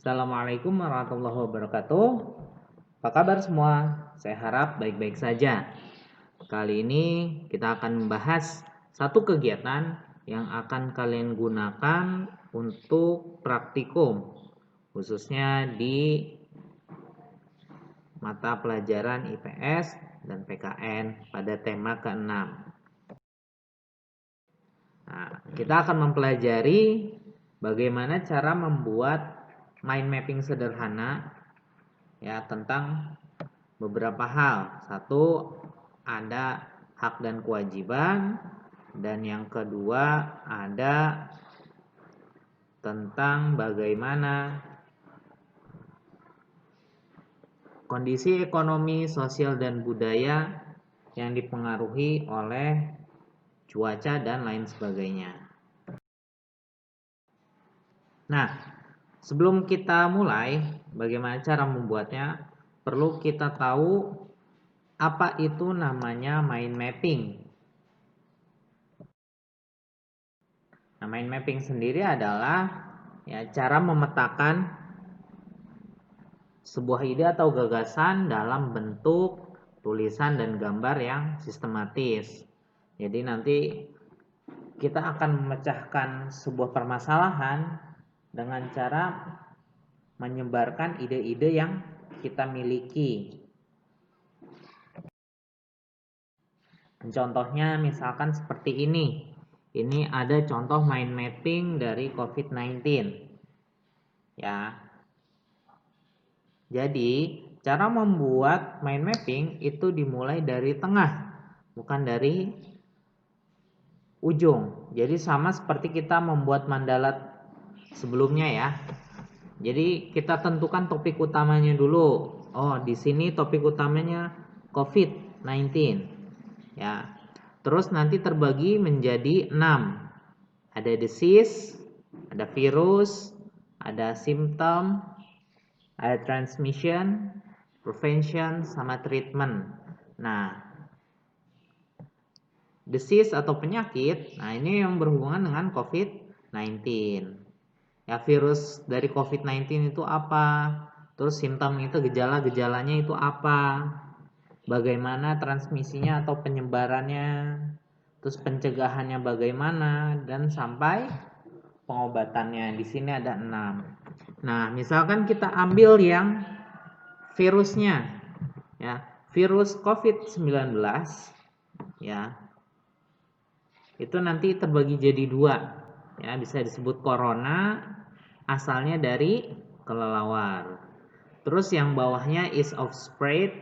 Assalamualaikum warahmatullahi wabarakatuh. Apa kabar semua? Saya harap baik-baik saja. Kali ini kita akan membahas satu kegiatan yang akan kalian gunakan untuk praktikum, khususnya di mata pelajaran IPS dan PKN pada tema ke-6. Nah, kita akan mempelajari bagaimana cara membuat mind mapping sederhana ya tentang beberapa hal. Satu, ada hak dan kewajiban, dan yang kedua ada tentang bagaimana kondisi ekonomi, sosial, dan budaya yang dipengaruhi oleh cuaca dan lain sebagainya. Nah, sebelum kita mulai bagaimana cara membuatnya, perlu kita tahu apa itu namanya mind mapping. Nah, mind mapping sendiri adalah cara memetakan sebuah ide atau gagasan dalam bentuk tulisan dan gambar yang sistematis. Jadi nanti kita akan memecahkan sebuah permasalahan dengan cara menyebarkan ide-ide yang kita miliki. Contohnya misalkan seperti ini. Ini ada contoh mind mapping dari COVID-19. Ya. Jadi, cara membuat mind mapping itu dimulai dari tengah, bukan dari ujung. Jadi sama seperti kita membuat mandala sebelumnya ya. Jadi kita tentukan topik utamanya dulu. Oh, di sini topik utamanya COVID-19. Ya. Terus nanti terbagi menjadi 6. Ada disease, ada virus, ada symptom, ada transmission, prevention, sama treatment. Nah, disease atau penyakit, nah ini yang berhubungan dengan COVID-19. Ya, virus dari COVID-19 itu apa? Terus simptom itu gejala-gejalanya itu apa? Bagaimana transmisinya atau penyebarannya? Terus pencegahannya bagaimana? Dan sampai pengobatannya. Di sini ada 6. Nah, misalkan kita ambil yang virusnya. Ya, virus COVID-19 ya. Itu nanti terbagi jadi 2. Ya, bisa disebut corona, asalnya dari kelelawar. Terus yang bawahnya ease of spread,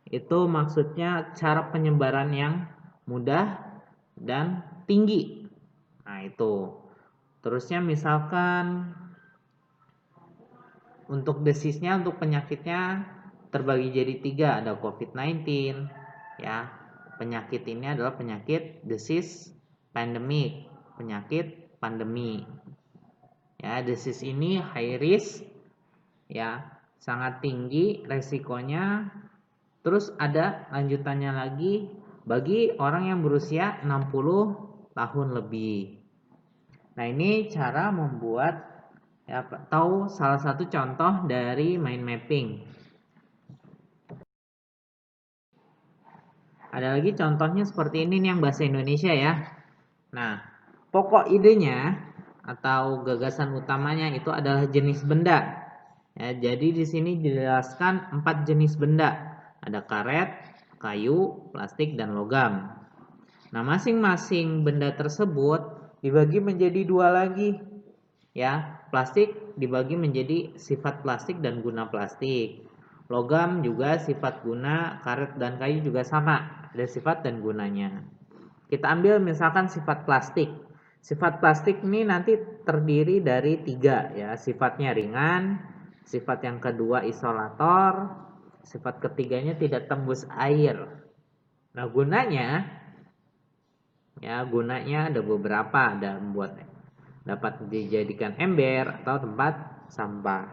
itu maksudnya cara penyebaran yang mudah dan tinggi. Nah, itu. Terusnya misalkan untuk disease-nya, untuk penyakitnya terbagi jadi 3. Ada COVID-19 ya. Penyakit ini adalah penyakit disease pandemic, penyakit pandemi. Ya, disease ini high risk ya, sangat tinggi resikonya. Terus ada lanjutannya lagi bagi orang yang berusia 60 tahun lebih. Nah, ini cara membuat tahu salah satu contoh dari mind mapping. Ada lagi contohnya seperti ini nih yang bahasa Indonesia ya. Nah, pokok idenya atau gagasan utamanya itu adalah jenis benda. Ya, jadi di sini dijelaskan 4 jenis benda. Ada karet, kayu, plastik, dan logam. Nah, masing-masing benda tersebut dibagi menjadi 2 lagi. Ya, plastik dibagi menjadi sifat plastik dan guna plastik. Logam juga sifat guna, karet dan kayu juga sama, ada sifat dan gunanya. Kita ambil misalkan sifat plastik. Sifat plastik ini nanti terdiri dari 3 ya, sifatnya ringan, sifat yang kedua isolator, sifat ketiganya tidak tembus air. Nah, gunanya ada beberapa, ada membuat dapat dijadikan ember atau tempat sampah.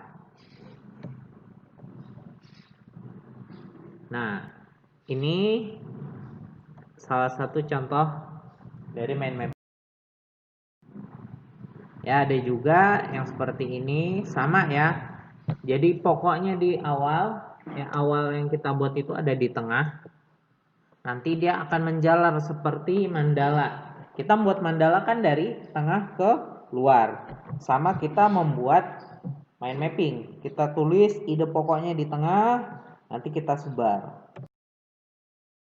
Nah, ini salah satu contoh dari mind mapping. Ya, ada juga yang seperti ini, sama ya. Jadi pokoknya di awal, ya awal yang kita buat itu ada di tengah. Nanti dia akan menjalar seperti mandala. Kita membuat mandala kan dari tengah ke luar. Sama kita membuat mind mapping. Kita tulis ide pokoknya di tengah, nanti kita sebar.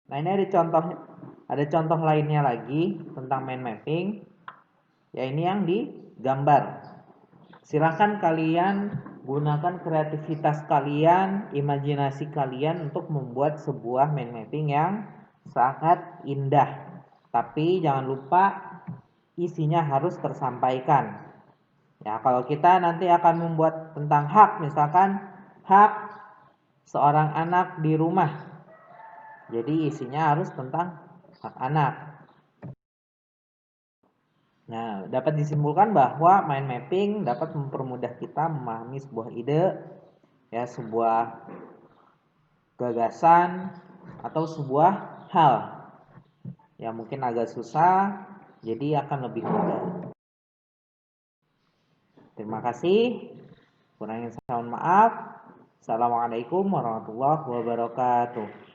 Nah, ini ada contoh lainnya lagi tentang mind mapping. Ya, ini yang digambar. Silahkan kalian gunakan kreativitas kalian, imajinasi kalian untuk membuat sebuah mind mapping yang sangat indah. Tapi jangan lupa isinya harus tersampaikan. Ya, kalau kita nanti akan membuat tentang hak, misalkan hak seorang anak di rumah. Jadi isinya harus tentang hak anak. Nah, dapat disimpulkan bahwa mind mapping dapat mempermudah kita memahami sebuah ide, ya, sebuah gagasan atau sebuah hal yang mungkin agak susah, jadi akan lebih mudah. Terima kasih. Kurangnya saya mohon maaf. Assalamualaikum warahmatullahi wabarakatuh.